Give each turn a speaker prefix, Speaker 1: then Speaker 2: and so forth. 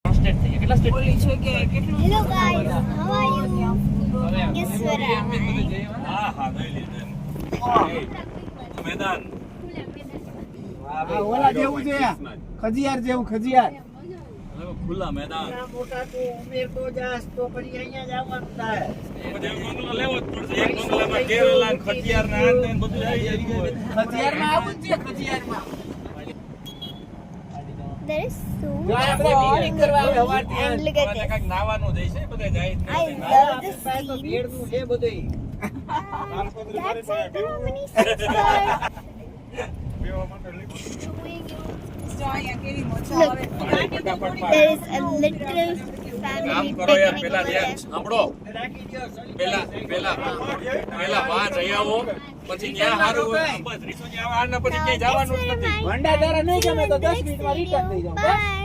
Speaker 1: State થઈ કેટલા state
Speaker 2: બોલી છે કે કેટલું
Speaker 3: Hello guys, how are you? Yes, where am I?
Speaker 4: હા હા ગઈ લીધું મેદાન
Speaker 5: ઓલા જેવું છે ખજિયાર જેવું ખજિયાર
Speaker 4: ખુલ્લા મેદાન
Speaker 5: મોટા તો ઉમેર તો જાસ તો પછી અહીંયા જ આવવાનું થાય
Speaker 4: પછી બંગલો લેવો જ પડશે એક બંગલામાં કેરલા ને ખટિયાર ને આન ને બધું આવી જાય
Speaker 5: ખજિયારમાં આવું જ છે ખજિયારમાં
Speaker 3: There is so
Speaker 5: જો
Speaker 3: much
Speaker 5: આપણે પિકનિક કરવા આવે
Speaker 3: fun
Speaker 5: હવારથી
Speaker 3: and look at this.
Speaker 4: કાંઈક નાવાનું જાય છે બધા જાય જ
Speaker 3: I
Speaker 4: નહીં.
Speaker 3: love this
Speaker 5: પાસે તો
Speaker 3: scene.
Speaker 5: ભેળનું છે બધુંય
Speaker 3: That's like how many seats are.
Speaker 2: જો અહીંયા કેવી મજા
Speaker 3: Look.
Speaker 2: આવે
Speaker 4: ફટાફટ
Speaker 3: There is a little
Speaker 4: કામ
Speaker 3: family
Speaker 4: કરો યાર
Speaker 3: picnic
Speaker 4: પેલા
Speaker 3: over
Speaker 4: ધ્યાન
Speaker 3: there.
Speaker 4: સાંભળો પેલા વાં જઈ આવો પછી ત્યાં હારું હોય બસ રીસુ ત્યાં આના પછી ક્યાંય જવાનું જ નથી
Speaker 5: ભંડારા નહીં ગમે તો 10 મિનિટમાં રિટર્ન થઈ જાવ
Speaker 3: Bye.